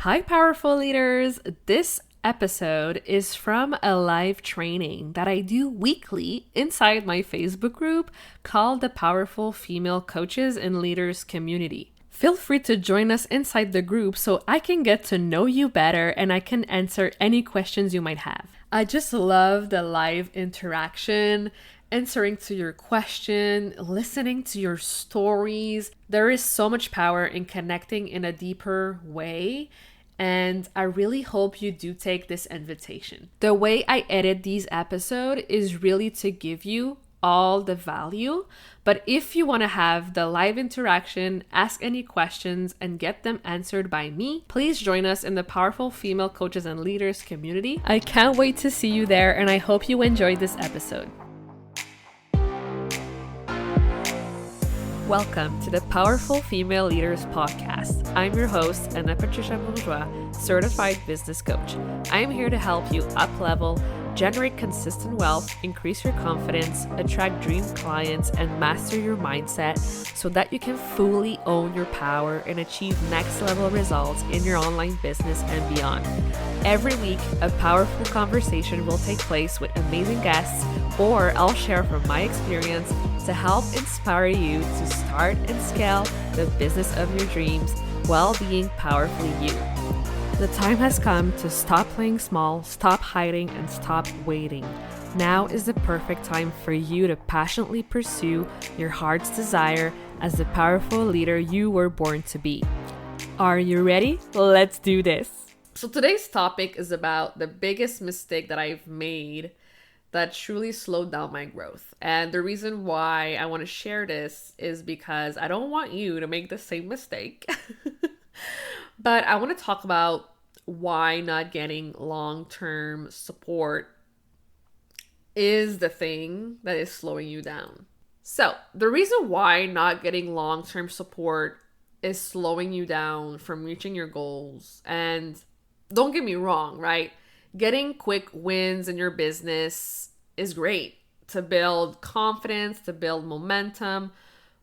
Hi, powerful leaders. This episode is from a live training that I do weekly inside my Facebook group called the Powerful Female Coaches and Leaders Community. Feel free to join us inside the group so I can get to know you better and I can answer any questions you might have. I just love the live interaction, answering to your question, listening to your stories. There is so much power in connecting in a deeper way, and I really hope you do take this invitation. The way I edit these episodes is really to give you all the value, but if you want to have the live interaction, ask any questions, and get them answered by me, please join us in the Powerful Female Coaches and Leaders community. I can't wait to see you there, and I hope you enjoyed this episode. Welcome to the Powerful Female Leaders Podcast. I'm your host, Anna Patricia Bourgeois, certified business coach. I am here to help you up-level, generate consistent wealth, increase your confidence, attract dream clients, and master your mindset so that you can fully own your power and achieve next-level results in your online business and beyond. Every week, a powerful conversation will take place with amazing guests, or I'll share from my experience to help inspire you to start and scale the business of your dreams while being powerfully you. The time has come to stop playing small, stop hiding, and stop waiting. Now is the perfect time for you to passionately pursue your heart's desire as the powerful leader you were born to be. Are you ready? Let's do this. So today's topic is about the biggest mistake that I've made that truly slowed down my growth. And the reason why I want to share this is because I don't want you to make the same mistake. But I want to talk about why not getting long-term support is the thing that is slowing you down. So the reason why not getting long-term support is slowing you down from reaching your goals, and don't get me wrong, right? Getting quick wins in your business is great to build confidence, to build momentum,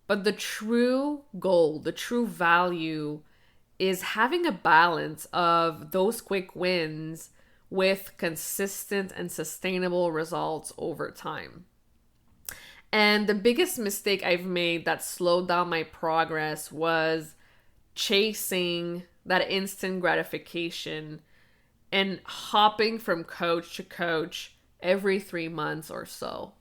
but the true goal, the true value is having a balance of those quick wins with consistent and sustainable results over time. And the biggest mistake I've made that slowed down my progress was chasing that instant gratification and hopping from coach to coach every 3 months or so.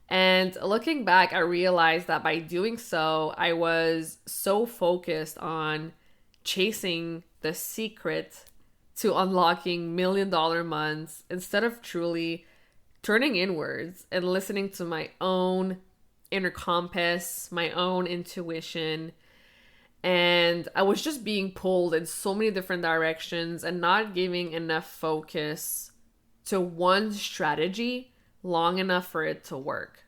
And looking back, I realized that by doing so, I was so focused on chasing the secret to unlocking $1 million months instead of truly turning inwards and listening to my own inner compass, my own intuition. And I was just being pulled in so many different directions and not giving enough focus to one strategy long enough for it to work.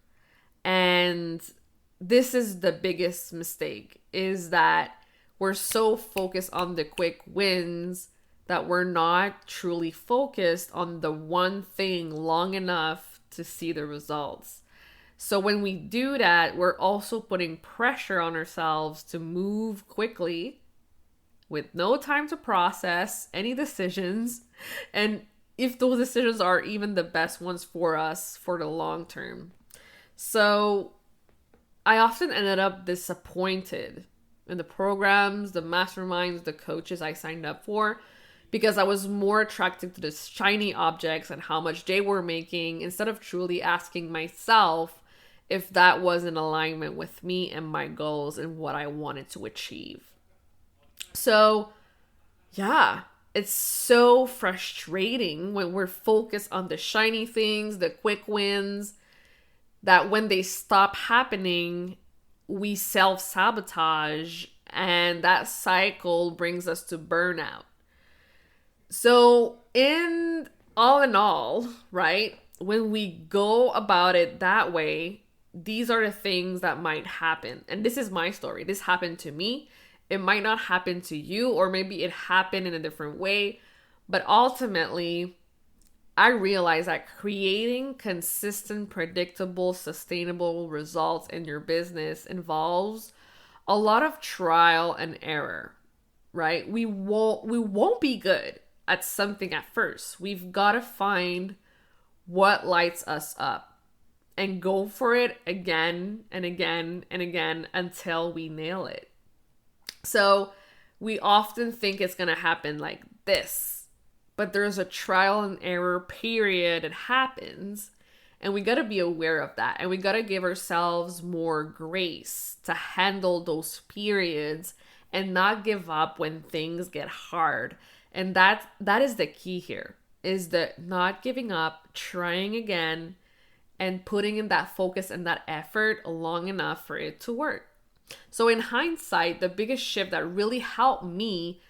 And this is the biggest mistake, is that we're so focused on the quick wins that we're not truly focused on the one thing long enough to see the results. So when we do that, we're also putting pressure on ourselves to move quickly with no time to process any decisions, and if those decisions are even the best ones for us for the long term. So I often ended up disappointed in the programs, the masterminds, the coaches I signed up for, because I was more attracted to the shiny objects and how much they were making instead of truly asking myself if that was in alignment with me and my goals and what I wanted to achieve. So, yeah, it's so frustrating when we're focused on the shiny things, the quick wins, that when they stop happening, we self-sabotage, and that cycle brings us to burnout. So in all, right, when we go about it that way, these are the things that might happen. And this is my story. This happened to me. It might not happen to you, or maybe it happened in a different way. But ultimately, I realized that creating consistent, predictable, sustainable results in your business involves a lot of trial and error. right? We won't be good at something at first. We've got to find what lights us up and go for it again and again and again until we nail it. So we often think it's going to happen like this, but there's a trial and error period that happens, and we got to be aware of that, and we got to give ourselves more grace to handle those periods and not give up when things get hard. And that is the key here, is that not giving up, trying again, and putting in that focus and that effort long enough for it to work. So in hindsight, the biggest shift that really helped me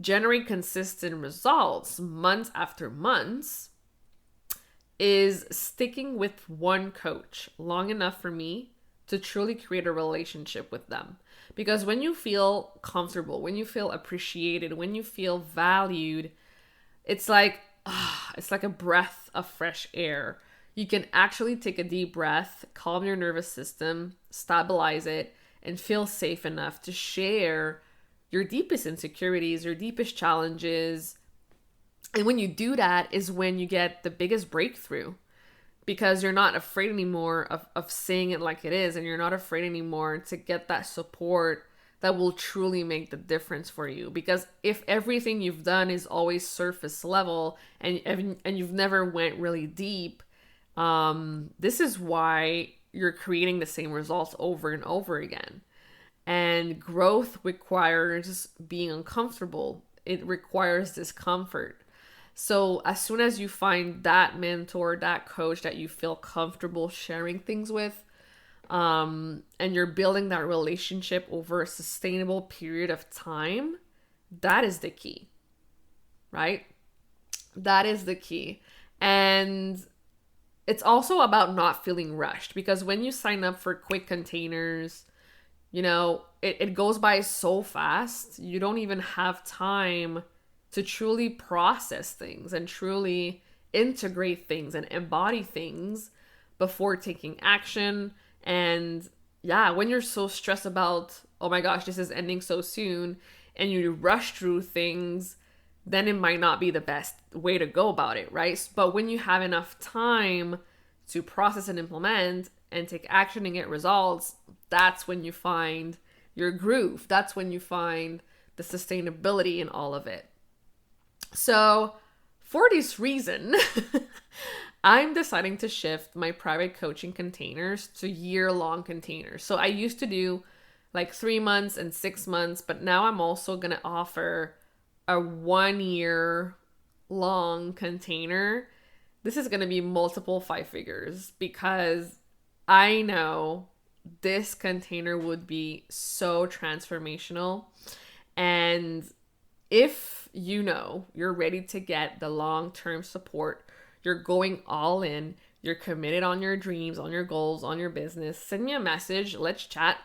generate consistent results months after months is sticking with one coach long enough for me to truly create a relationship with them. Because when you feel comfortable, when you feel appreciated, when you feel valued, it's like a breath of fresh air. You can actually take a deep breath, calm your nervous system, stabilize it, and feel safe enough to share your deepest insecurities, your deepest challenges. And when you do that is when you get the biggest breakthrough, because you're not afraid anymore of saying it like it is, and you're not afraid anymore to get that support that will truly make the difference for you. Because if everything you've done is always surface level and you've never went really deep, this is why you're creating the same results over and over again. And growth requires being uncomfortable. It requires discomfort. So as soon as you find that mentor, that coach that you feel comfortable sharing things with, and you're building that relationship over a sustainable period of time, that is the key, right? That is the key. And it's also about not feeling rushed, because when you sign up for quick containers, it goes by so fast. You don't even have time to truly process things and truly integrate things and embody things before taking action. And yeah, when you're so stressed about, oh my gosh, this is ending so soon, and you rush through things, then it might not be the best way to go about it, right? But when you have enough time to process and implement and take action and get results, that's when you find your groove. That's when you find the sustainability in all of it. So for this reason, I'm deciding to shift my private coaching containers to year-long containers. So I used to do like 3 months and 6 months, but now I'm also going to offer a 1 year long container. This is going to be multiple 5 figures, because I know this container would be so transformational. And if you're ready to get the long-term support, you're going all in, you're committed on your dreams, on your goals, on your business, send me a message. Let's chat.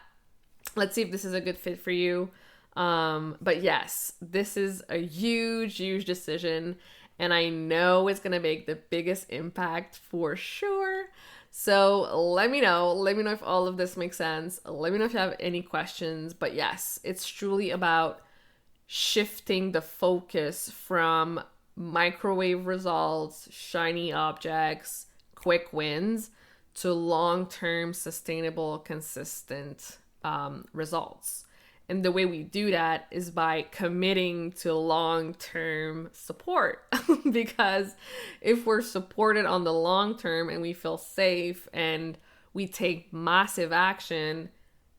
Let's see if this is a good fit for you. But yes, this is a huge, huge decision, and I know it's going to make the biggest impact for sure. So let me know if all of this makes sense. Let me know if you have any questions. But yes, it's truly about shifting the focus from microwave results, shiny objects, quick wins, to long-term, sustainable, consistent results. And the way we do that is by committing to long-term support. Because if we're supported on the long term and we feel safe and we take massive action,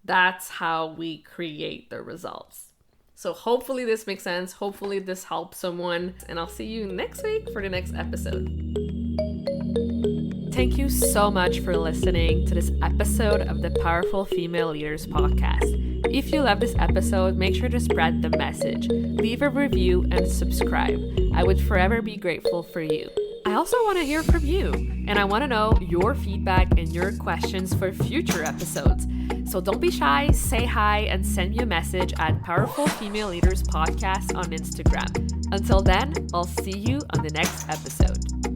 that's how we create the results. So hopefully this makes sense. Hopefully this helps someone. And I'll see you next week for the next episode. Thank you so much for listening to this episode of the Powerful Female Leaders podcast. If you love this episode, make sure to spread the message, leave a review, and subscribe. I would forever be grateful for you. I also want to hear from you, and I want to know your feedback and your questions for future episodes. So don't be shy, say hi, and send me a message at Powerful Female Leaders Podcast on Instagram. Until then, I'll see you on the next episode.